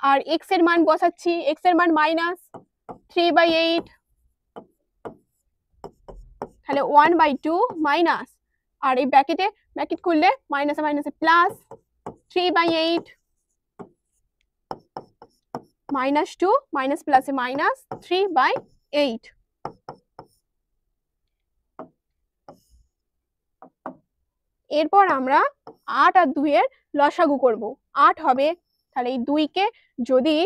A: আর x এর মান বসাচ্ছি, x এর মান -3/8, তাহলে 1/2 মাইনাস, আর এই ব্র্যাকেট খুললে মাইনাসে প্লাস 3/8 -2 মাইনাস প্লাসে মাইনাস 3/8। এরপর আমরা 8 আর 2 এর লসাগু করব। 8 হবে, তাহলে এই 2কে যদি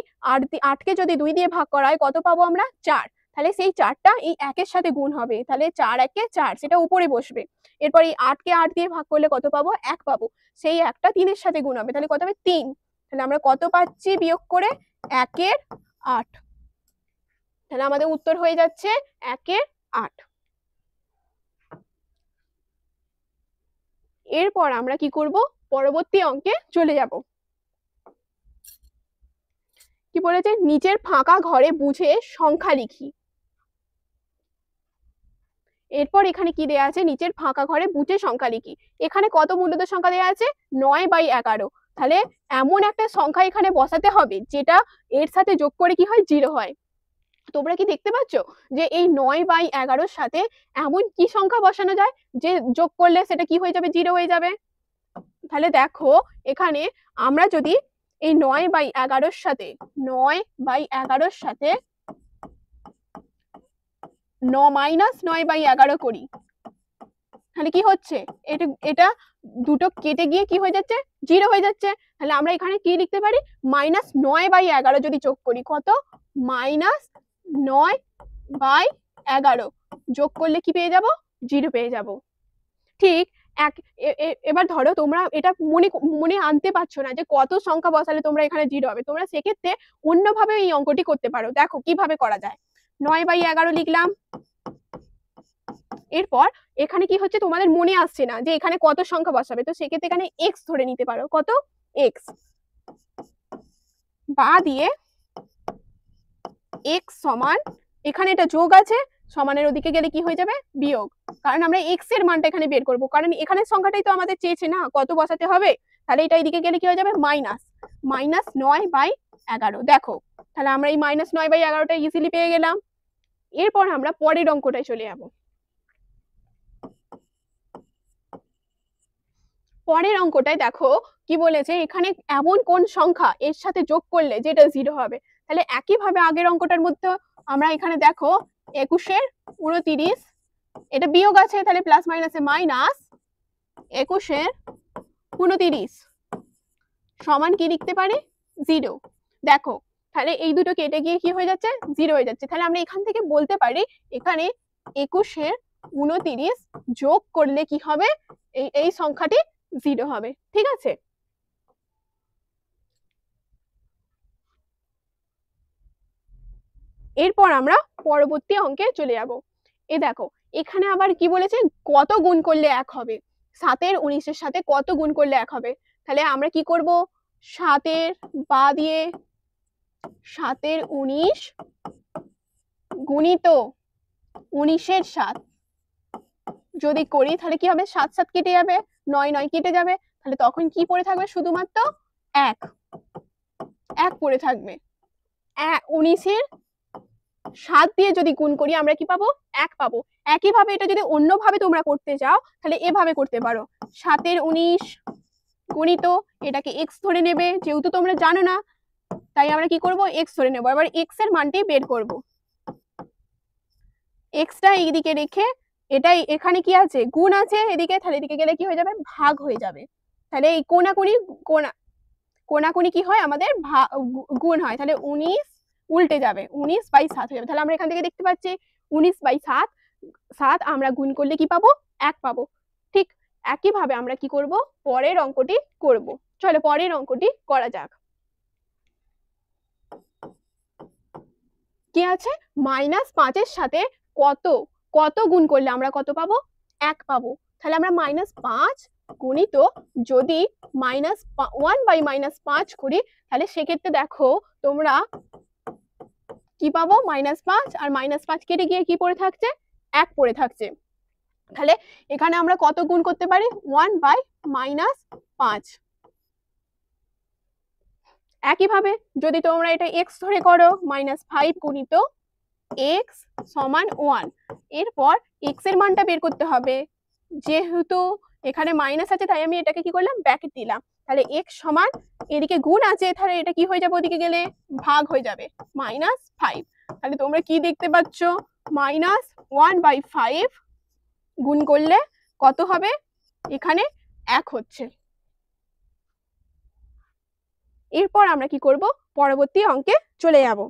A: 8কে যদি 2 দিয়ে ভাগ করা হয় কত পাবো আমরা? 4। তাহলে সেই 4টা এই 1 এর সাথে গুণ হবে, তাহলে 4 1 4, সেটা উপরে বসবে। এরপর এই 8কে 8 দিয়ে ভাগ করলে কত পাবো? 1 পাবো। সেই 1টা 3 এর সাথে গুণ হবে, তাহলে কত হবে? 3। তাহলে আমরা কত পাচ্ছি বিয়োগ করে? 1 এর 8। তাহলে আমাদের উত্তর হয়ে যাচ্ছে 1 এর 8। এরপর আমরা কি করব? পরবর্তী অঙ্কে চলে যাব। কি বলেছে? নিচের ফাঁকা ঘরে বুঝে সংখ্যা লিখি। এরপর এখানে কি দেয়া আছে? নিচের ফাঁকা ঘরে বুঝে সংখ্যা লিখি। এখানে কত মূলদ সংখ্যা দেয়া আছে? 9/11। তাহলে এমন একটা সংখ্যা এখানে বসাতে হবে যেটা এর সাথে যোগ করে কি হয়? 0 হয়। তোমরা কি দেখতে পাচ্ছ যে এই 9/11 সাথে এমন কি সংখ্যা বসানো যায় যে যোগ করলে সেটা কি হয়ে যাবে? 0 হয়ে যাবে। তাহলে দেখো এখানে আমরা যদি এই 9/11 সাথে 9/11 সাথে -9/11 করি, তাহলে কি হচ্ছে? এটা দুটো কেটে গিয়ে কি হয়ে যাচ্ছে? 0 হয়ে যাচ্ছে। তাহলে আমরা এখানে কি লিখতে পারি? -9/11 যদি যোগ করি, কত? -9/11 যোগ করলে কি পেয়ে যাব? 0 পেয়ে যাব। ঠিক এবার ধরো তোমরা এটা মনে আনতে পারছো না যে কত সংখ্যা বসালে তোমরা এখানে 0 হবে, তোমরা সেক্ষেত্রে অন্যভাবে এই অঙ্কটি করতে পারো। দেখো কিভাবে করা যায়। 9/11 লিখলাম। এরপর এখানে কি হচ্ছে? তোমাদের মনে আসছে না যে এখানে কত সংখ্যা বসাবে, তো সেক্ষেত্রে এখানে x ধরে নিতে পারো। কত? x বা দিয়ে x সমান, এখানে এটা যোগ আছে, সমানের ওদিকে গেলে কি হয়ে যাবে? বিয়োগ। কারণ আমরা x এর মানটা এখানে বের করব, কারণ এখানে সংখ্যাটাই তো আমাদের চেয়েছে না কত বসাতে হবে। তাহলে এটা এদিকে গেলে কি হয়ে যাবে? -9/11। দেখো তাহলে আমরা এই -9/11টা ইজিলি পেয়ে গেলাম। এরপর আমরা পরের অঙ্কটায় চলে যাব। পরের অঙ্কটায় দেখো কি বলেছে, এখানে এমন কোন সংখ্যা এর সাথে যোগ করলে যেটা 0 হবে। তাহলে একইভাবে আগের অঙ্কটার মধ্যে আমরা এখানে দেখো 21 29, এটা বিয়োগ আছে, তাহলে প্লাস মাইনাসে মাইনাস 21 29 সমান কি লিখতে পারি? 0। দেখো তাহলে এই দুটো কেটে গিয়ে কি হয়ে যাচ্ছে? 0 হয়ে যাচ্ছে। তাহলে আমরা এখান থেকে বলতে পারি এখানে 21 29 যোগ করলে কি হবে? এই সংখ্যাটি 0 হবে। ঠিক আছে। এরপর আমরা পরবর্তী অঙ্কে চলে যাব। এই দেখো এখানে আবার কি বলেছে? কত গুণ করলে 1 হবে। 7 19 সাথে কত গুণ করলে 1 হবে। তাহলে আমরা কি করব? 7 বা দিয়ে 7 19 গুণিত 19 7 যদি করি, তাহলে কি হবে? 7 7 কেটে যাবে, 9 9 কেটে যাবে, তাহলে তখন কি পড়ে থাকবে? শুধুমাত্র 1 পড়ে থাকবে। 19 7 দিয়ে যদি গুণ করি আমরা কি পাবো? 1 পাবো। একইভাবে এটা যদি অন্যভাবে তোমরা করতে চাও তাহলে এভাবে করতে পারো। 7 19 গুণিত, এটাকে x ধরে নেবে, যেহেতু তোমরা জানো না তাই আমরা কি করব? x ধরে নেব। এবার x এর মানটি বের করব। x টা এইদিকে রেখে, এটাই এখানে কি আছে? গুণ আছে এদিকে, তাহলে এদিকে গেলে কি হয়ে যাবে? ভাগ হয়ে যাবে। তাহলে এই কোনাকুনি কি হয়? আমাদের গুণ হয়, তাহলে 19 উল্টে যাবে, 19/7 হয়ে যাবে। তাহলে আমরা এখান থেকে দেখতে পাচ্ছি 19/7, 7 আমরা গুণ করলে কি পাবো? 1 পাবো। ঠিক একইভাবে আমরা কি করব? পরের অঙ্কটি করব। চলো পরের অঙ্কটি করা যাক। কি আছে? -5 এর সাথে কত গুণ করলে আমরা কত পাবো? 1 পাবো। তাহলে আমরা -5 গুণিত যদি -1/-5 করি, তাহলে সেক্ষেত্রে দেখো তোমরা কি পাবো? -5 আর -5 কেটে গিয়ে কি পড়ে থাকছে? 1 পড়ে থাকছে। তাহলে এখানে আমরা কত গুণ করতে পারি? 1/-5। একইভাবে যদি তোমরা এটা x ধরে করো, -5 গুণিত x সমান 1। এরপর x এর মানটা বের করতে হবে, যেহেতু এখানে মাইনাস আছে তাই আমি এটাকে কি করলাম? ব্র্যাকেট দিলাম। তাহলে x সমান এদিকে গুণ আছে, তাহলে এটা কি হয়ে যাবে ওদিকে গেলে ভাগ হয়ে যাবে -5। তাহলে তোমরা কি দেখতে পাচ্ছ, -1/5 গুণ করলে কত হবে, এখানে 1 হচ্ছে। এরপর আমরা কি করব, পরবর্তী অঙ্কে চলে যাব।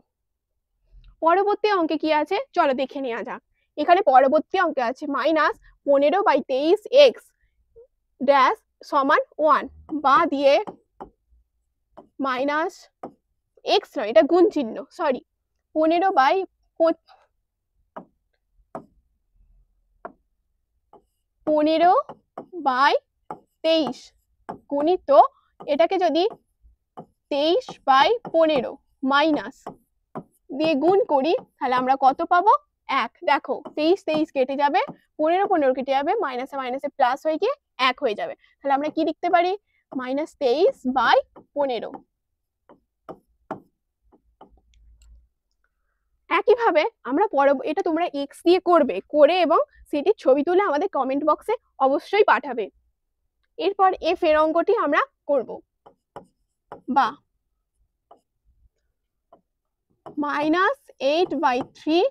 A: পরবর্তী অঙ্কে কি আছে চলো দেখে নেওয়া যাক। এখানে পরবর্তী অঙ্কে আছে -15/23x ড্যাশ সমান 1, বা দিয়ে মাইনাস x নয়, এটা গুণ চিহ্ন, সরি, 15/23 গুণিত, এটাকে যদি 23/15 মাইনাস দিয়ে গুণ করি তাহলে আমরা কত পাবো 1। দেখো 23 কেটে যাবে, 15 কেটে যাবে, মাইনাসে মাইনাসে প্লাস হয়ে গিয়ে 1 হয়ে যাবে। তাহলে আমরা কি লিখতে পারি, -23/15। একইভাবে আমরা এটা তোমরা x দিয়ে করবে, করে এবং সেটির ছবি তুলে আমাদের কমেন্ট বক্সে অবশ্যই পাঠাবে। এরপর f এর অঙ্কটি আমরা করব, বা -8/3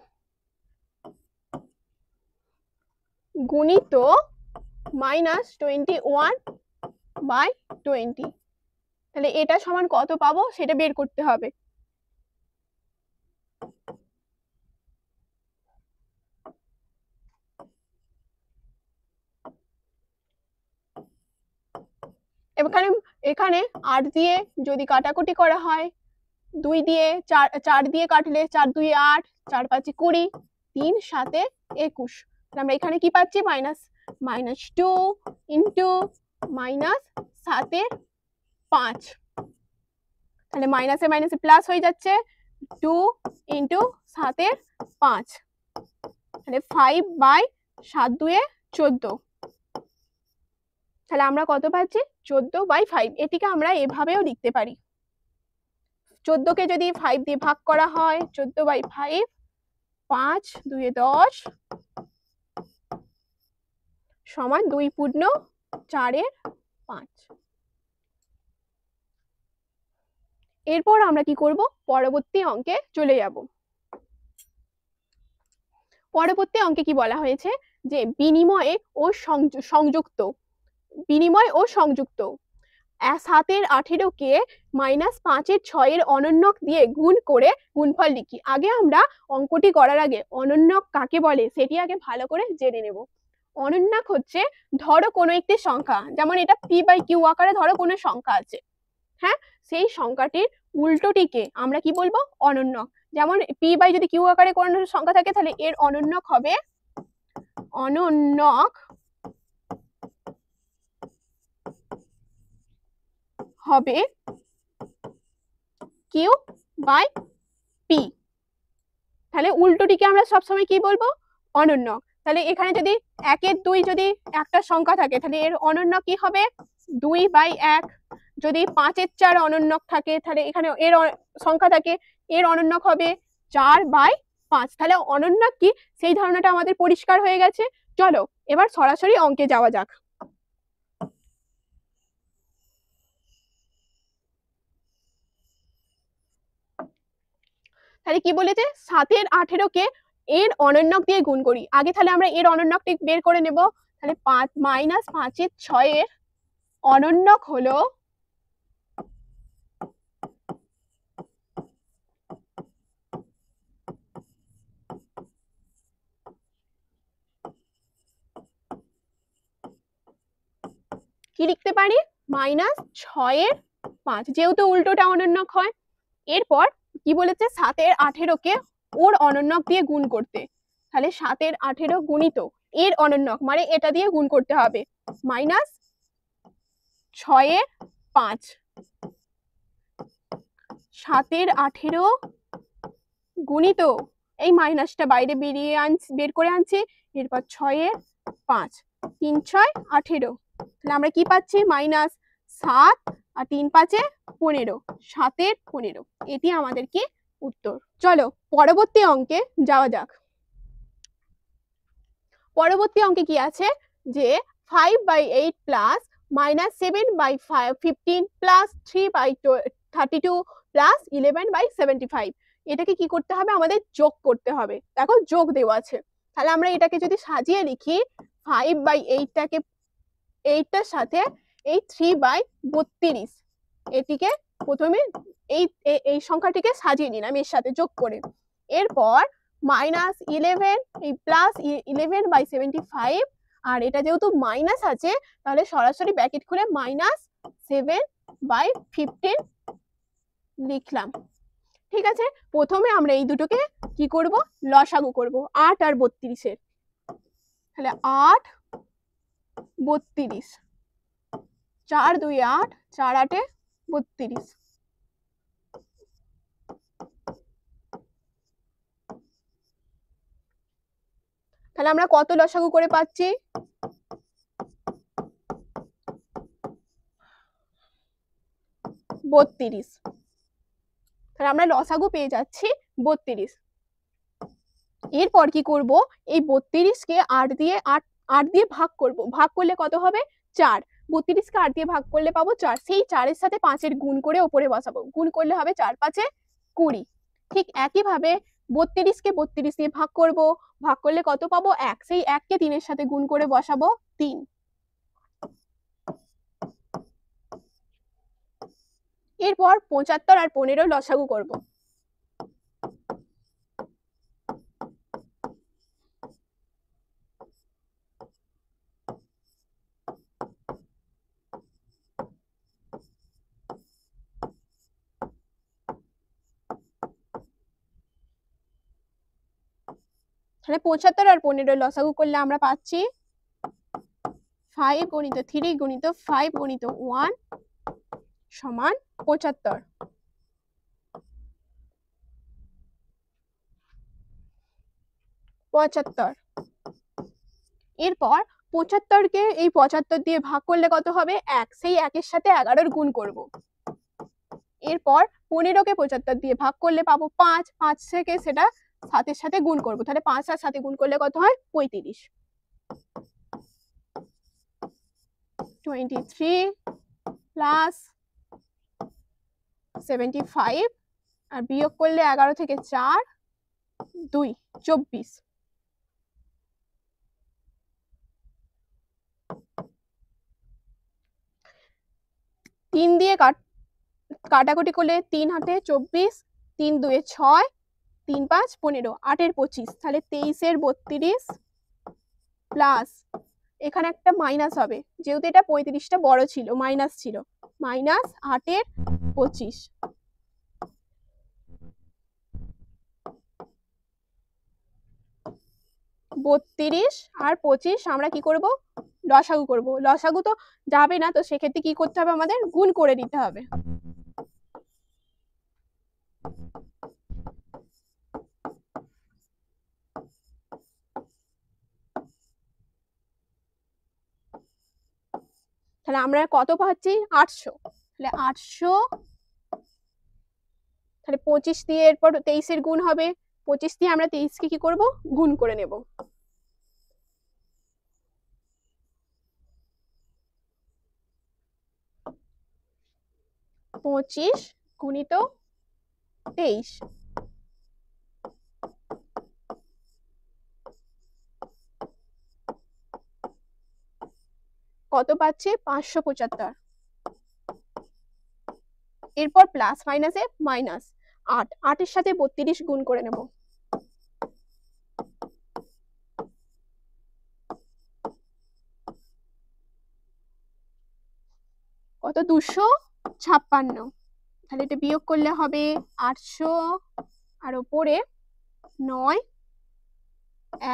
A: গুণিত -21/20। তাহলে এটা সমান কত পাবো সেটা বের করতে হবে। এখানে 8 দিয়ে যদি কাটাকুটি করা হয়, 2 দিয়ে 4 দিয়ে কাটলে 4 2 8, 4 5 20, 3 7 21। আমরা এখানে কি পাচ্ছি, -2 ইন্টু -7/5। তাহলে মাইনাসে মাইনাসে প্লাস হয়ে যাচ্ছে, 2 ইন্টু 7/5, তাহলে 5/7 2 14। তাহলে আমরা কত পাচ্ছি, 14/5। এটিকে আমরা এভাবেও লিখতে পারি, 14 কে যদি 5 দিয়ে ভাগ করা হয়, 14/5, 5 2 10 সমান 2 পূর্ণ 4/5। এরপর আমরা কি করব, পরবর্তী অঙ্কে চলে যাব। পরবর্তী অঙ্কে কি বলা হয়েছে, যে বিনিময় ও সংযুক্ত 7 18 কে -5 6 অনন্যক দিয়ে গুণ করে গুণফল লিখি। আগে আমরা অঙ্কটি করার আগে অনন্যক কাকে বলে সেটি আগে ভালো করে জেনে নেব। অনন্যক হচ্ছে, ধরো কোনো একটি সংখ্যা, যেমন এটা p/q আকারে ধরো কোনো সংখ্যা আছে, হ্যাঁ, সেই সংখ্যাটির উল্টোটিকে আমরা কি বলবো, অনন্যক। যেমন যদি q আকারে কোনো সংখ্যা থাকে তাহলে এর অনন্যক হবে q/p। তাহলে উল্টোটিকে আমরা সবসময় কি বলবো, অনন্যক। তাহলে এখানে যদি 1 2 যদি একটা সংখ্যা থাকে তাহলে এর অনন্যক কি হবে, 2/1। যদি 5 4 অনন্যক থাকে তাহলে এখানে এর সংখ্যা থাকে, এর অনন্যক হবে 4/5। তাহলে অনন্যক কি সেই ধারণাটা আমাদের পরিষ্কার হয়ে গেছে। চলো এবার সরাসরি অঙ্কে যাওয়া যাক। তাহলে কি বলেছে, 7 18 কে এর অনন্যক দিয়ে গুণ করি। আগে তাহলে আমরা এর অনন্যকটি বের করে নেব। তাহলে -5 6 অনন্যক হলো কি লিখতে পারি, -6/5, যেহেতু উল্টোটা অনন্যক হয়। এরপর কি বলেছে, 7 18 কে ওর অনন্যক দিয়ে গুণ করতে। তাহলে 7 18 গুণিত এর অনন্যক, মানে এটা দিয়ে গুণ করতে হবে, -6/5। 7 18 গুণিত, এই মাইনাসটা বাইরে বের করে আনছি, এরপর 6/5, 3 6 18। তাহলে আমরা কি পাচ্ছি, -7 আর 3 5 15, 7/15। এটি আমাদের কি উত্তর। চলো পরবর্তী অঙ্কে যাওয়া যাক। পরবর্তী অঙ্কে কি আছে, যে 5/8 প্লাস -7/15 প্লাস 3/32 প্লাস 11/75। এটাকে কি করতে হবে, আমাদের যোগ করতে হবে। দেখো যোগ দেওয়া আছে, তাহলে আমরা এটাকে যদি সাজিয়ে লিখি 5/8টাকে 8টার সাথে এই 3/32, এটিকে প্রথমে এই সংখ্যাটিকে সাজিয়ে নিলাম এর সাথে যোগ করে। এরপর -11 এই প্লাস 11/75, আর এটা যেহেতু মাইনাস আছে তাহলে সরাসরি ব্র্যাকেট খুলে -7/15 লিখলাম। ঠিক আছে, প্রথমে আমরা এই দুটোকে কি করব, লসাগু করব 8 আর 32 এর। তাহলে 8 32, 4 2 8, 4 8 32। তাহলে আমরা কত লসাগু করে পাচ্ছি, 32। তাহলে আমরা লসাগু পেয়ে যাচ্ছি 32। এরপর কি করব, এই 32কে 8 দিয়ে ভাগ করব। ভাগ করলে কত হবে, 4। 32কে 8 দিয়ে ভাগ করলে পাবো 4। সেই 4-এর সাথে 5-এর গুণ করে উপরে বসাবো, গুণ করলে হবে 4 5 20। ঠিক একইভাবে 32কে 32 দিয়ে ভাগ করব, ভাগ করলে কত পাবো, 1। সেই 1কে 3-এর সাথে গুণ করে বসাবো 3। এরপর 75 আর 15 লসাগু করব। তাহলে 75 আর 15 লসাগু করলে আমরা পাচ্ছি 5 গুণিত 3 গুণিত 5 গুণিত 1 সমান 75। এরপর 75কে এই 75 দিয়ে ভাগ করলে কত হবে, 1। সেই 1-এর সাথে 11-এর গুণ করব। এরপর 15কে 75 দিয়ে ভাগ করলে পাবো 5। 5 থেকে সেটা 7-এর সাথে গুণ করব। তাহলে 5 আর 7 গুণ করলে কত হয়, 35। 23 প্লাস 75 আর বিয়োগ করলে 11 থেকে 4 2 24। 3 দিয়ে কাটাকুটি করলে 3 হাতে 24, 3 2 6, 3 5 15, 8-এর 25। তাহলে 23-এর 32 প্লাস এখানে একটা মাইনাস হবে, যেহেতু এটা 35টা বড় ছিল, মাইনাস ছিল, মাইনাস 8-এর 25। 32 আর 25 আমরা কি করব, লসাগু করব। লসাগু তো যাবে না, তো সেক্ষেত্রে কি করতে হবে, আমাদের গুণ করে দিতে হবে। তাহলে আমরা কত পাচ্ছি, 800। তাহলে 800, তাহলে 25 দিয়ে এরপর 23-এর গুণ হবে। 25 দিয়ে আমরা 23কে কি করব, গুণ করে নেব। পঁচিশ গুণিত 23, কত পাচ্ছি, 575। এরপর প্লাস মাইনাসে মাইনাস 8, 8-এর সাথে 32 গুণ করে নেব। কত, 256। তাহলে এটা বিয়োগ করলে হবে 800 আর উপরে 9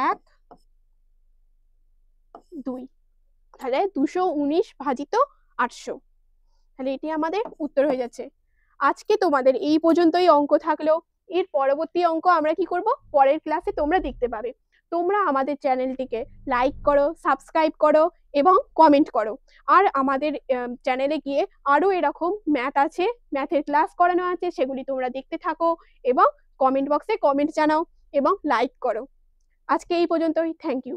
A: 1 2, তাহলে 219 ভাজিত 800। তাহলে এটি আমাদের উত্তর হয়ে যাচ্ছে। আজকে তোমাদের এই পর্যন্তই অঙ্ক থাকলো। এর পরবর্তী অঙ্ক আমরা কি করব, পরের ক্লাসে তোমরা দেখতে পাবে। তোমরা আমাদের চ্যানেলটিকে লাইক করো, সাবস্ক্রাইব করো এবং কমেন্ট করো। আর আমাদের চ্যানেলে গিয়ে আরো এরকম ম্যাথ আছে, ম্যাথের ক্লাস করানো আছে, সেগুলি তোমরা দেখতে থাকো এবং কমেন্ট বক্সে কমেন্ট জানাও এবং লাইক করো। আজকে এই পর্যন্তই, থ্যাংক ইউ।